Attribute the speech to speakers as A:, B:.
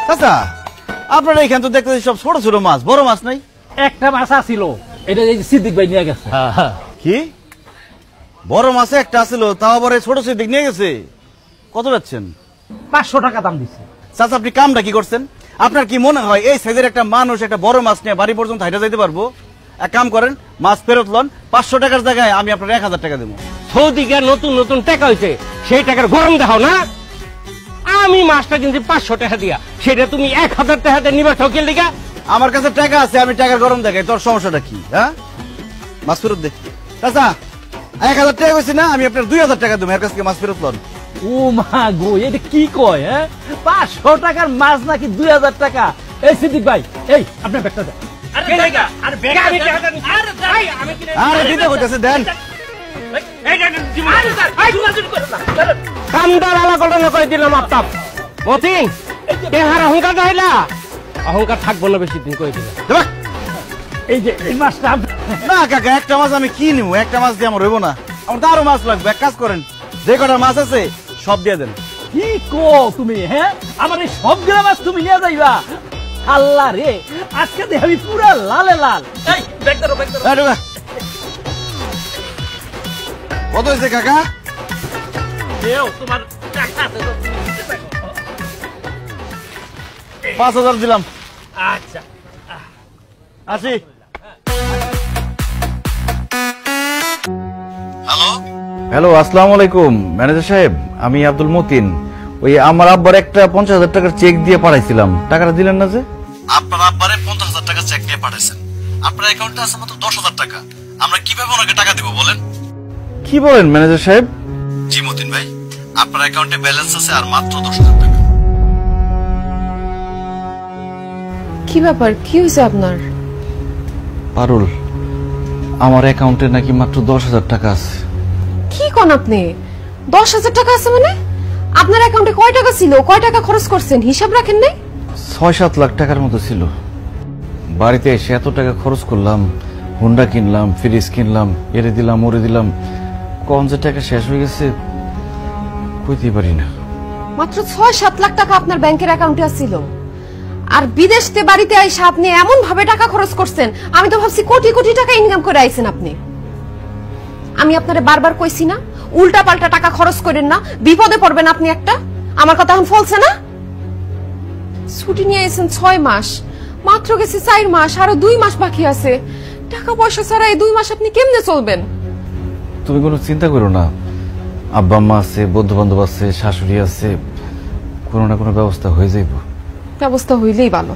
A: চাচা আপনারা এখানে তো দেখতে সব ছোট ছোট মাছ, বড় মাছ নাই?
B: একটা মাছ আছিল, এটা সিদ্দিক ভাই নিয়ে গেছে।
A: কি বড় মাছ একটা আছিল, তাও আবার ছোট সিদ্দিক নিয়ে গেছে? কত যাচ্ছেন?
B: 500 টাকা দাম দিচ্ছে।
A: চাচা আপনি কামটা কি করছেন? আপনার কি মনে হয় এই সাইজের একটা মানুষ একটা বড় মাছ নিয়ে বাড়ি পর্যন্ত হাইটা যাইতে পারবো? এক কাম করেন, মাছ ফেরত লন, 500 টাকার জায়গায় আমি আপনার 1000 টাকা দেবো।
C: সৌদিকে নতুন নতুন টাকা হয়েছে, সেই টাকার গরম দেখাও না। আমি মাছটা কিনছি 500 টাকা দিয়া, সেটা তুমি 1000 টাকা দিয়ে নিবা ঠকের লিগা?
A: আমার কাছে টাকা আছে, আমি টাকার গরম দেখাই, তোর সমস্যাটা কি? হ্যাঁ, মাছ ফেরত দে। চাচা 1000 টাকা হয়েছে না, আমি আপনার 2000 টাকা দেবো, এর কাছ থেকে মাছ ফেরত লন।
B: ও মা গো, এটা কি কয়? 500 টাকার মাছ নাকি 2000 টাকা? এই সিদ্দিক ভাই, এই আপনার ব্যাগটা দেন।
A: আরে দিতে হইতেছে, দেন।
C: কামদার আলা ঘটনা করে দিলাম আপনার মতিন, দেহার অহংকার হইলা, অহংকার থাকবো না বেশি দিন করে দিলাম।
B: এই যে এই মাছটা
A: না কাকা, একটা মাছ আমি কি নিব? একটা মাছ দিয়ে আমার হইব না, আমার তো আরো মাছ লাগবে। এক কাজ করেন, যে কটা মাছ আছে সব দিয়ে দেন।
B: কি কো তুমি? আমার এই সবগুলা মাছ তুমি নিয়ে যাইবা? আল্লাহ রে, আজকে দেখে আমি পুরা লালে লাল। এই ব্যাগ ধরো, ব্যাগ ধরো।
A: কত হয়েছে কাকা?
B: তোমার টাকা আছে তো?
A: 5000 দিলাম।
B: আচ্ছা
A: আসি। হ্যালো হ্যালো, আসসালামু আলাইকুম ম্যানেজার সাহেব, আমি আব্দুল মতিন। ওই আমার আব্বার একটা 50,000 টাকার চেক দিয়ে পাঠাইছিলাম, টাকাটা দিলেন না যে? আপনার আব্বারে 50,000 টাকা চেক দিয়ে পাঠাইছেন, আপনার অ্যাকাউন্টে আছে মাত্র 10,000 টাকা। আমরা কিভাবে ওনাকে টাকা দিব বলেন? কি বলেন ম্যানেজার সাহেব? জি মতিন ভাই, আপনার অ্যাকাউন্টে ব্যালেন্স আছে আর মাত্র 10,000 টাকা।
D: কি ব্যাপার, কি হয়েছে আপনার?
A: পারুল, আমার অ্যাকাউন্টে নাকি মাত্র 10,000 টাকা আছে।
D: কি কোন আপনি? 10,000 টাকা আছে মানে? আপনার অ্যাকাউন্টে কয় টাকা ছিল, কয় টাকা খরচ করছেন হিসাব রাখেন নাই?
A: 6-7 লাখ টাকার মতো ছিল। বাড়িতে এসে এত টাকা খরচ করলাম, হুন্ডা কিনলাম, ফ্রিজ কিনলাম, এরে দিলাম ওরে দিলাম, কোন যে টাকা শেষ হয়ে গেছে কইতে পারি না।
D: মাত্র 6-7 লাখ টাকা আপনার ব্যাংকের অ্যাকাউন্টে ছিল, আর বিদেশ থেকে বাড়িতে এসে আপনি এমন ভাবে টাকা খরচ করছেন, আমি তো ভাবছি কোটি কোটি টাকা ইনকাম করে আইছেন আপনি। আমি আপনারে বারবার কইছি না উল্টা পাল্টা টাকা খরচ করেন না, বিপদে পড়বেন আপনি একটা। আমার কথা এখন ফলছে না? ছুটি নিয়ে এসেছেন 6 মাস, মাত্র গেছে 4 মাস, আরো 2 মাস বাকি আছে। টাকা পয়সা ছাড়া এই 2 মাস আপনি কেমনে চলবেন?
A: তুমি কোনো চিন্তা করো না, আব্বা আম্মা আছে, বন্ধু বান্ধব আছে, শাশুড়ি আছে, কোনো না কোনো ব্যবস্থা হয়ে যাইব।
D: ব্যবস্থা হইলেই ভালো।